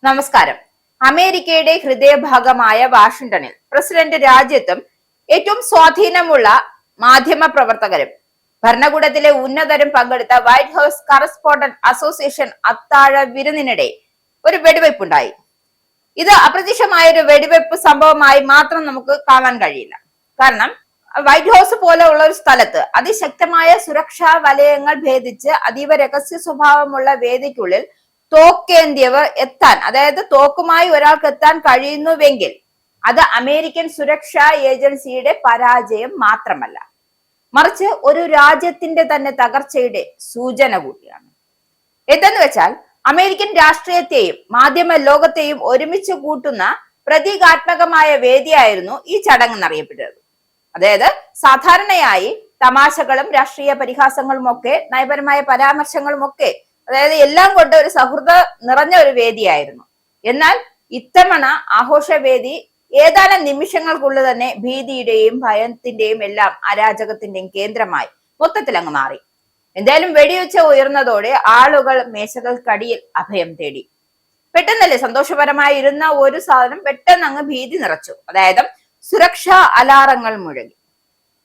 നമസ്കാരം. അമേരിക്കയുടെ ഹൃദയഭാഗമായ വാഷിംഗ്ടണിൽ പ്രസിഡന്റ് രാജ്യത്തും ഏറ്റവും സ്വാധീനമുള്ള മാധ്യമ പ്രവർത്തകരും ഭരണകൂടത്തിലെ ഉന്നതരും പങ്കെടുത്ത വൈറ്റ് ഹൗസ് കറസ്പോണ്ടന്റ് അസോസിയേഷൻ അത്താഴ വിരുന്നിനിടെ ഒരു വെടിവയ്പുണ്ടായി. ഇത് അപ്രതീക്ഷിതമായ ഒരു വെടിവെപ്പ് സംഭവമായി മാത്രം നമുക്ക് കാണാൻ കഴിയില്ല. കാരണം വൈറ്റ് ഹൗസ് പോലെ ഉള്ള ഒരു സ്ഥലത്ത് അതിശക്തമായ സുരക്ഷാ വലയങ്ങൾ ഭേദിച്ച് അതീവ രഹസ്യ സ്വഭാവമുള്ള വേദിക്കുള്ളിൽ തോക്കേന്ത്യവർ എത്താൻ, അതായത് തോക്കുമായി ഒരാൾക്ക് എത്താൻ കഴിയുന്നുവെങ്കിൽ അത് അമേരിക്കൻ സുരക്ഷാ ഏജൻസിയുടെ പരാജയം മാത്രമല്ല, മറിച്ച് ഒരു രാജ്യത്തിന്റെ തന്നെ തകർച്ചയുടെ സൂചന കൂടിയാണ്. എന്തെന്ന് വെച്ചാൽ അമേരിക്കൻ രാഷ്ട്രീയത്തെയും മാധ്യമ ലോകത്തെയും ഒരുമിച്ച് കൂട്ടുന്ന പ്രതീകാത്മകമായ വേദിയായിരുന്നു ഈ ചടങ്ങ് എന്നറിയപ്പെട്ടത്. അതായത് സാധാരണയായി തമാശകളും രാഷ്ട്രീയ പരിഹാസങ്ങളും ഒക്കെ നയപരമായ പരാമർശങ്ങളും ഒക്കെ, അതായത് എല്ലാം കൊണ്ട് ഒരു സൗഹൃദ നിറഞ്ഞ ഒരു വേദിയായിരുന്നു. എന്നാൽ ഇത്തവണ ആഘോഷവേദി ഏതാനും നിമിഷങ്ങൾക്കുള്ളിൽ തന്നെ ഭീതിയുടെയും ഭയത്തിന്റെയും എല്ലാം അരാജകത്തിന്റെയും കേന്ദ്രമായി മൊത്തത്തിൽ അങ്ങ് മാറി. എന്തായാലും വെടിവെച്ച ഉയർന്നതോടെ ആളുകൾ മേശകൾക്കടിയിൽ അഭയം തേടി. പെട്ടെന്നല്ലേ സന്തോഷപരമായി ഇരുന്ന ഒരു സാധനം പെട്ടെന്ന് അങ്ങ് ഭീതി നിറച്ചു. അതായത് സുരക്ഷാ അലാറങ്ങൾ മുഴങ്ങി.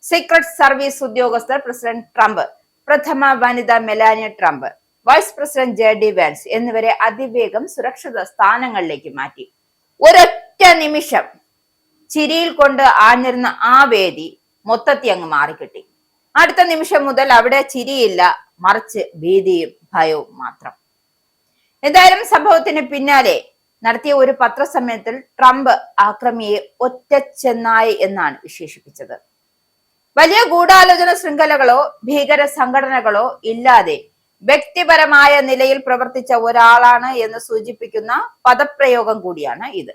സീക്രട്ട് സർവീസ് ഉദ്യോഗസ്ഥർ പ്രസിഡന്റ് ട്രംപ്, പ്രഥമ വനിത Melania Trump, vice president JD Vance എന്നിവരെ അതിവേഗം സുരക്ഷിത സ്ഥാനങ്ങളിലേക്ക് മാറ്റി. ഒരൊറ്റ നിമിഷം ചിരിയിൽ കൊണ്ട് ആഞ്ഞിരുന്ന ആ വേദി മൊത്തത്തിൽ അങ്ങ് മാറിക്കിട്ടി. അടുത്ത നിമിഷം മുതൽ അവിടെ ചിരിയില്ല, മറിച്ച് ഭീതിയും ഭയവും മാത്രം. എന്തായാലും സംഭവത്തിന് പിന്നാലെ നടത്തിയ ഒരു പത്രസമ്മേളനത്തിൽ ട്രംപ് ആക്രമിയെ ഒറ്റ ചെന്നായി എന്നാണ് വിശേഷിപ്പിച്ചത്. വലിയ ഗൂഢാലോചന ശൃംഖലകളോ ഭീകര സംഘടനകളോ ഇല്ലാതെ വ്യക്തിപരമായ നിലയിൽ പ്രവർത്തിച്ച ഒരാളാണ് എന്ന് സൂചിപ്പിക്കുന്ന പദപ്രയോഗം കൂടിയാണ് ഇത്.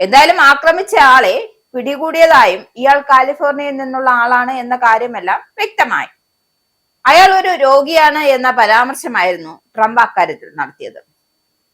എന്തായാലും ആക്രമിച്ച ആളെ പിടികൂടിയതായും ഇയാൾ കാലിഫോർണിയയിൽ നിന്നുള്ള ആളാണ് എന്ന കാര്യമെല്ലാം വ്യക്തമായി. അയാൾ ഒരു രോഗിയാണ് എന്ന പരാമർശമായിരുന്നു ട്രംപ് അക്കാര്യത്തിൽ നടത്തിയത്.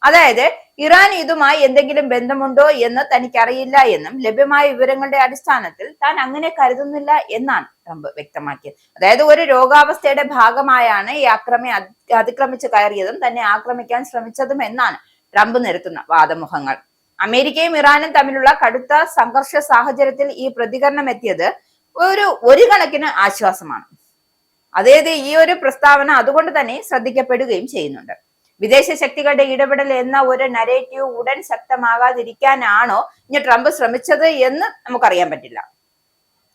അതായത് ഇറാൻ ഇതുമായി എന്തെങ്കിലും ബന്ധമുണ്ടോ എന്ന് തനിക്കറിയില്ല എന്നും ലഭ്യമായ വിവരങ്ങളുടെ അടിസ്ഥാനത്തിൽ താൻ അങ്ങനെ കരുതുന്നില്ല എന്നാണ് ട്രംപ് വ്യക്തമാക്കിയത്. അതായത് ഒരു രോഗാവസ്ഥയുടെ ഭാഗമായാണ് ഈ അക്രമി അതിക്രമിച്ചു കയറിയതും തന്നെ ആക്രമിക്കാൻ ശ്രമിച്ചതും എന്നാണ് ട്രംപ് നിരത്തുന്ന വാദമുഖങ്ങൾ. അമേരിക്കയും ഇറാനും തമ്മിലുള്ള കടുത്ത സംഘർഷ സാഹചര്യത്തിൽ ഈ പ്രതികരണം എത്തിയത് ഒരു കണക്കിന് ആശ്വാസമാണ്. അതായത് ഈ ഒരു പ്രസ്താവന അതുകൊണ്ട് തന്നെ ശ്രദ്ധിക്കപ്പെടുകയും ചെയ്യുന്നുണ്ട്. വിദേശ ശക്തികളുടെ ഇടപെടൽ എന്ന ഒരു നരേറ്റീവ് ഉടൻ ശക്തമാകാതിരിക്കാനാണോ ഇനി ട്രംപ് ശ്രമിച്ചത് എന്ന് നമുക്കറിയാൻ പറ്റില്ല.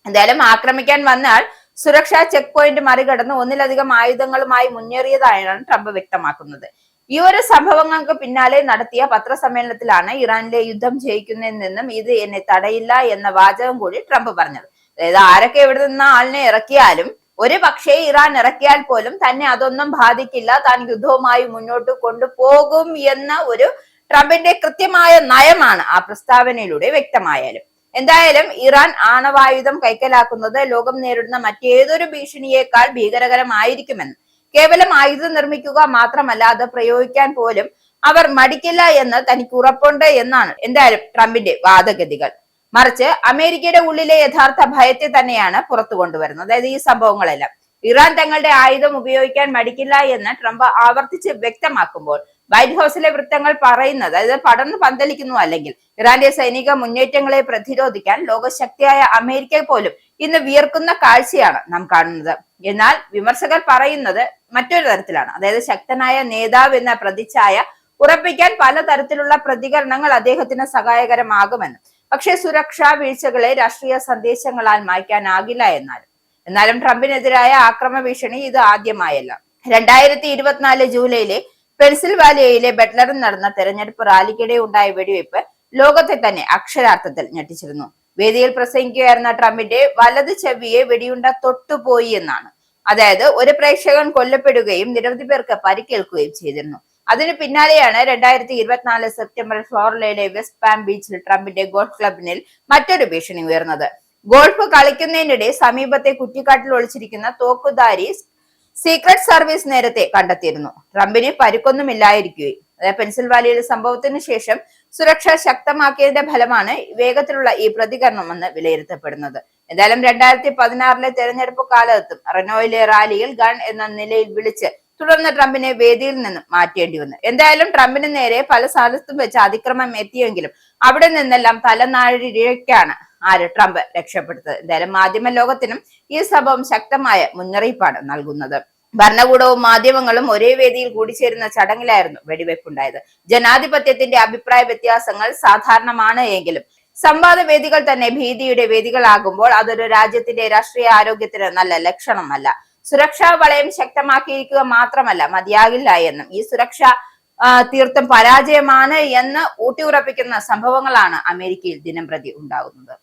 എന്തായാലും ആക്രമിക്കാൻ വന്നാൽ സുരക്ഷാ ചെക്ക് പോയിന്റ് മറികടന്ന് ഒന്നിലധികം ആയുധങ്ങളുമായി മുന്നേറിയതായാണ് ട്രംപ് വ്യക്തമാക്കുന്നത്. ഈ ഒരു സംഭവങ്ങൾക്ക് പിന്നാലെ നടത്തിയ പത്രസമ്മേളനത്തിലാണ് ഇറാനിലെ യുദ്ധം ജയിക്കുന്നതിൽ നിന്നും ഇത് എന്നെ തടയില്ല എന്ന വാചകം കൂടി ട്രംപ് പറഞ്ഞത്. അതായത് ആരൊക്കെ എവിടെ നിന്ന് ആളിനെ ഇറക്കിയാലും, ഒരു പക്ഷേ ഇറാൻ ഇറക്കിയാൽ പോലും തന്നെ അതൊന്നും ബാധിക്കില്ല, താൻ യുദ്ധവുമായി മുന്നോട്ട് കൊണ്ടുപോകും എന്ന ഒരു ട്രംപിന്റെ കൃത്യമായ നയമാണ് ആ പ്രസ്താവനയിലൂടെ വ്യക്തമായാലും. എന്തായാലും ഇറാൻ ആണവായുധം കൈക്കലാക്കുന്നത് ലോകം നേരിടുന്ന മറ്റേതൊരു ഭീഷണിയേക്കാൾ ഭീകരകരമായിരിക്കുമെന്ന്, കേവലം ആയുധം നിർമ്മിക്കുക മാത്രമല്ല അത് പ്രയോഗിക്കാൻ പോലും അവർ മടിക്കില്ല എന്ന് തനിക്ക് ഉറപ്പുണ്ട് എന്നാണ് എന്തായാലും ട്രംപിന്റെ വാദഗതികൾ. മറിച്ച് അമേരിക്കയുടെ ഉള്ളിലെ യഥാർത്ഥ ഭയത്തെ തന്നെയാണ് പുറത്തു കൊണ്ടുവരുന്നത്. അതായത് ഈ സംഭവങ്ങളെല്ലാം ഇറാൻ തങ്ങളുടെ ആയുധം ഉപയോഗിക്കാൻ മടിക്കില്ല എന്ന് ട്രംപ് ആവർത്തിച്ച് വ്യക്തമാക്കുമ്പോൾ വൈറ്റ് ഹൗസിലെ വൃത്തങ്ങൾ പറയുന്നത്, അതായത് പടർന്നു പന്തലിക്കുന്നു, അല്ലെങ്കിൽ ഇറാന്റെ സൈനിക മുന്നേറ്റങ്ങളെ പ്രതിരോധിക്കാൻ ലോകശക്തിയായ അമേരിക്ക പോലും ഇന്ന് വിയർക്കുന്ന കാഴ്ചയാണ് നാം കാണുന്നത്. എന്നാൽ വിമർശകർ പറയുന്നത് മറ്റൊരു തരത്തിലാണ്. അതായത് ശക്തനായ നേതാവ് എന്ന പ്രതിച്ഛായ ഉറപ്പിക്കാൻ പലതരത്തിലുള്ള പ്രതികരണങ്ങൾ അദ്ദേഹത്തിന് സഹായകരമാകുമെന്ന്. പക്ഷേ സുരക്ഷാ വീഴ്ചകളെ രാഷ്ട്രീയ സന്ദേശങ്ങളാൽ മായ്ക്കാനാകില്ല എന്നാലും ട്രംപിനെതിരായ ആക്രമണ ഭീഷണി ഇത് ആദ്യമായല്ല. 2024 ജൂലൈയിലെ പെൻസിൽവാനിയയിലെ ബട്ട്ലറിൽ നടന്ന തെരഞ്ഞെടുപ്പ് റാലിക്കിടെ ഉണ്ടായ വെടിവെയ്പ് ലോകത്തെ തന്നെ അക്ഷരാർത്ഥത്തിൽ ഞെട്ടിച്ചിരുന്നു. വേദിയിൽ പ്രസംഗിക്കുകയായിരുന്ന ട്രംപിന്റെ വലത് ചെവിയെ വെടിയുണ്ട തൊട്ടുപോയി എന്നാണ്. അതായത് ഒരു പ്രേക്ഷകൻ കൊല്ലപ്പെടുകയും നിരവധി പേർക്ക് പരിക്കേൽക്കുകയും ചെയ്തിരുന്നു. അതിനു പിന്നാലെയാണ് 2024 സെപ്റ്റംബറിൽ ഫ്ലോറിഡയിലെ വെസ്റ്റ് പാം ബീച്ചിൽ ട്രംപിന്റെ ഗോൾഫ് ക്ലബിനിൽ മറ്റൊരു ഭീഷണി ഉയർന്നത്. ഗോൾഫ് കളിക്കുന്നതിനിടെ സമീപത്തെ കുറ്റിക്കാട്ടിൽ ഒളിച്ചിരിക്കുന്ന തോക്കുധാരി സീക്രട്ട് സർവീസ് നേരത്തെ കണ്ടെത്തിയിരുന്നു. ട്രംപിന് പരിക്കൊന്നുമില്ലായിരിക്കുകയും. അതായത് പെൻസിൽവാനിയയിലെ സംഭവത്തിന് ശേഷം സുരക്ഷ ശക്തമാക്കിയതിന്റെ ഫലമാണ് വേഗത്തിലുള്ള ഈ പ്രതികരണമെന്ന് വിലയിരുത്തപ്പെടുന്നത്. എന്തായാലും 2016 തെരഞ്ഞെടുപ്പ് കാലത്തും റെനോയിലെ റാലിയിൽ ഗൺ എന്ന നിലയിൽ വിളിച്ച് തുടർന്ന് ട്രംപിനെ വേദിയിൽ നിന്നും മാറ്റേണ്ടി വന്നു. എന്തായാലും ട്രംപിന് നേരെ പല സ്ഥലത്തും വെച്ച് അതിക്രമം എത്തിയെങ്കിലും അവിടെ നിന്നെല്ലാം തലനാരിഴയ്ക്കാണ് ട്രംപ് രക്ഷപ്പെടുത്തത്. എന്തായാലും മാധ്യമ ലോകത്തിനും ഈ സംഭവം ശക്തമായ മുന്നറിയിപ്പാണ് നൽകുന്നത്. ഭരണകൂടവും മാധ്യമങ്ങളും ഒരേ വേദിയിൽ കൂടിച്ചേരുന്ന ചടങ്ങിലായിരുന്നു വെടിവെപ്പുണ്ടായത്. ജനാധിപത്യത്തിന്റെ അഭിപ്രായ വ്യത്യാസങ്ങൾ സാധാരണമാണ് എങ്കിലും സംവാദ വേദികൾ തന്നെ ഭീതിയുടെ വേദികളാകുമ്പോൾ അതൊരു രാജ്യത്തിന്റെ രാഷ്ട്രീയ ആരോഗ്യത്തിന് നല്ല ലക്ഷണമല്ല. സുരക്ഷാ വളയം ശക്തമാക്കിയിരിക്കുക മാത്രമല്ല മതിയാകില്ല എന്നും ഈ സുരക്ഷ തീർത്തും പരാജയമാണ് എന്ന് ഊട്ടിയുറപ്പിക്കുന്ന സംഭവങ്ങളാണ് അമേരിക്കയിൽ ദിനംപ്രതി ഉണ്ടാകുന്നത്.